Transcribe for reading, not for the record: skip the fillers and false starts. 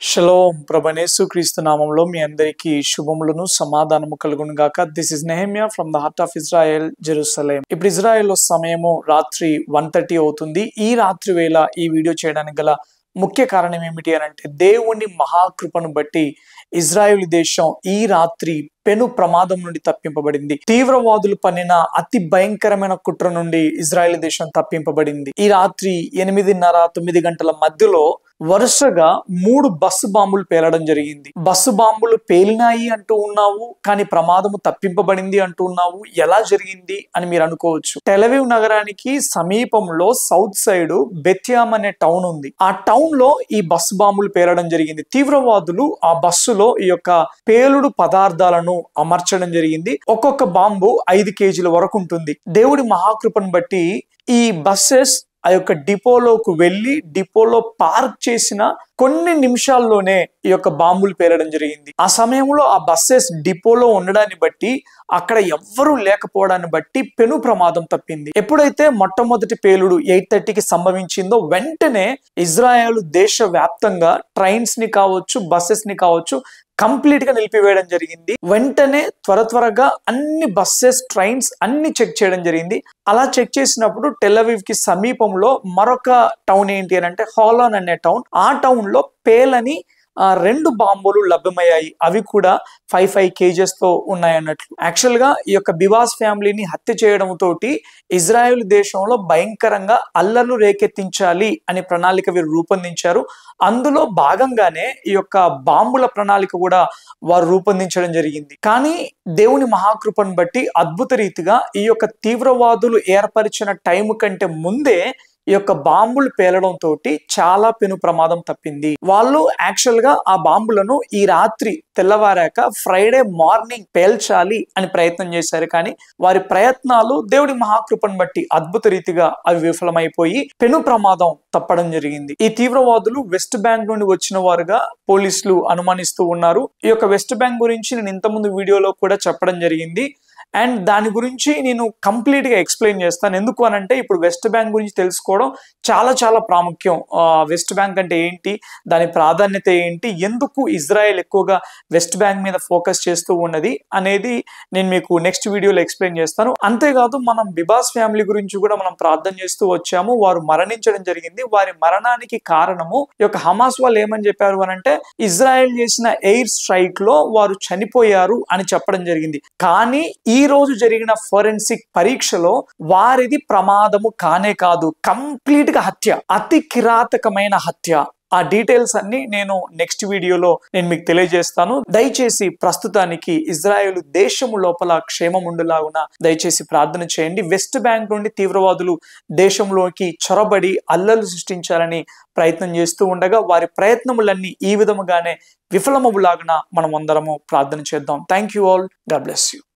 Shalom ప్రభనేసు క్రీస్తు నామంలో మీ అందరికీ శుభములను సమాధానము కలుగును గాక. This is Nehemiah from the heart of Israel, Jerusalem. ఇప్పుడు ఇజ్రాయెల్లో సమయము రాత్రి 1:30 అవుతుంది. ఈ రాత్రి వేళ ఈ వీడియో చేయడానికి గల ముఖ్య కారణం ఏమిటి అని అంటే, దేవుని మహాకృపను బట్టి ఇజ్రాయెల్ దేశం ఈ రాత్రి పెను ప్రమాదం నుండి తప్పింపబడింది. తీవ్రవాదులు పన్నిన అతి భయంకరమైన కుట్ర నుండి ఇజ్రాయెల్ దేశం తప్పింపబడింది. ఈ రాత్రి 8:30-9 గంటల మధ్యలో వరుసగా 3 బస్సు బాంబులు పేలడం జరిగింది. బస్సు బాంబులు పేలినాయి అంటూ ఉన్నావు, కానీ ప్రమాదము తప్పింపబడింది అంటూ ఉన్నావు. ఎలా జరిగింది అని మీరు అనుకోవచ్చు. టెలవీవ్ నగరానికి సమీపంలో సౌత్ సైడ్ బెత్యామ్ అనే టౌన్ ఉంది. ఆ టౌన్ లో ఈ బస్సు బాంబులు పేలడం జరిగింది. తీవ్రవాదులు ఆ బస్సులో ఈ యొక్క పేలుడు పదార్థాలను అమర్చడం జరిగింది. ఒక్కొక్క బాంబు 5 కేజీల వరకు ఉంటుంది. దేవుడి మహాకృపను బట్టి ఈ బస్సెస్ ఆ యొక్క డిపోలోకి వెళ్ళి డిపోలో పార్క్ చేసిన కొన్ని నిమిషాల్లోనే ఈ యొక్క బాంబులు పేలడం జరిగింది. ఆ సమయంలో ఆ బస్సెస్ డిపోలో ఉండడాన్ని బట్టి, అక్కడ ఎవ్వరూ లేకపోవడాన్ని బట్టి పెను ప్రమాదం తప్పింది. ఎప్పుడైతే మొట్టమొదటి పేలుడు 8:30కి సంభవించిందో, వెంటనే ఇజ్రాయెల్ దేశ వ్యాప్తంగా ట్రైన్స్ ని కావచ్చు, బస్సెస్ ని కావచ్చు, కంప్లీట్ గా నిలిపివేయడం జరిగింది. వెంటనే త్వరగా అన్ని బస్సెస్, ట్రైన్స్ అన్ని చెక్ చేయడం జరిగింది. అలా చెక్ చేసినప్పుడు టెల్-అవీవ్ కి సమీపంలో మరొక టౌన్ ఏంటి అని అంటే హోలోన్ అనే టౌన్. ఆ టౌన్ లో పేలని 2 బాంబులు లభ్యమయ్యాయి. అవి కూడా 5 కేజెస్ తో ఉన్నాయన్నట్లు. యాక్చువల్ గా ఈ యొక్క బివాస్ ఫ్యామిలీని హత్య చేయడం తోటి ఇజ్రాయెల్ దేశంలో భయంకరంగా అల్లర్లు రేకెత్తించాలి అనే ప్రణాళిక వీరు రూపొందించారు. అందులో భాగంగానే ఈ యొక్క బాంబుల ప్రణాళిక కూడా వారు రూపొందించడం జరిగింది. కానీ దేవుని మహాకృపను బట్టి అద్భుత రీతిగా ఈ యొక్క తీవ్రవాదులు ఏర్పరిచిన టైం కంటే ముందే ఈ యొక్క బాంబులు పేలడం తోటి చాలా పెను ప్రమాదం తప్పింది. వాళ్ళు యాక్చువల్ గా ఆ బాంబులను ఈ రాత్రి తెల్లవారాక ఫ్రైడే మార్నింగ్ పేల్చాలి అని ప్రయత్నం చేశారు. కానీ వారి ప్రయత్నాలు దేవుడి మహాకృపను బట్టి అద్భుత రీతిగా అవి విఫలమైపోయి పెను ప్రమాదం తప్పడం జరిగింది. ఈ తీవ్రవాదులు వెస్ట్ బ్యాంక్ నుండి వచ్చిన వారుగా పోలీసులు అనుమానిస్తూ ఉన్నారు. ఈ యొక్క వెస్ట్ బ్యాంక్ గురించి నేను ఇంతకుముందు వీడియోలో కూడా చెప్పడం జరిగింది. అండ్ దాని గురించి నేను కంప్లీట్ గా ఎక్స్ప్లెయిన్ చేస్తాను. ఎందుకు అనంటే, ఇప్పుడు వెస్ట్ బ్యాంక్ గురించి తెలుసుకోవడం చాలా ప్రాముఖ్యం. వెస్ట్ బ్యాంక్ అంటే ఏంటి, దాని ప్రాధాన్యత ఏంటి, ఎందుకు ఇజ్రాయెల్ ఎక్కువగా వెస్ట్ బ్యాంక్ మీద ఫోకస్ చేస్తూ ఉన్నది అనేది నేను మీకు నెక్స్ట్ వీడియోలో ఎక్స్ప్లెయిన్ చేస్తాను. అంతేకాదు, మనం బిబాస్ ఫ్యామిలీ గురించి కూడా మనం ప్రార్థన చేస్తూ వచ్చాము. వారు మరణించడం జరిగింది. వారి మరణానికి కారణము ఈ యొక్క హమాస్ వాళ్ళు ఏమని చెప్పారు అనంటే, ఇజ్రాయెల్ చేసిన ఎయిర్ స్ట్రైక్ లో వారు చనిపోయారు అని చెప్పడం జరిగింది. కానీ ఈ రోజు జరిగిన ఫోరెన్సిక్ పరీక్షలో వారిది ప్రమాదము కానే కాదు, కంప్లీట్ గా హత్య, అతి కిరాతకమైన హత్య. ఆ డీటెయిల్స్ అన్ని నేను నెక్స్ట్ వీడియోలో నేను మీకు తెలియజేస్తాను. దయచేసి ప్రస్తుతానికి ఇజ్రాయెల్ దేశము లోపల క్షేమం ఉండేలాగున దయచేసి ప్రార్థన చేయండి. వెస్ట్ బ్యాంక్ నుండి తీవ్రవాదులు దేశంలోకి చొరబడి అల్లర్లు సృష్టించాలని ప్రయత్నం చేస్తూ ఉండగా, వారి ప్రయత్నములన్నీ ఈ విధముగానే విఫలమవులాగున మనం అందరము ప్రార్థన చేద్దాం. Thank you all. God bless you.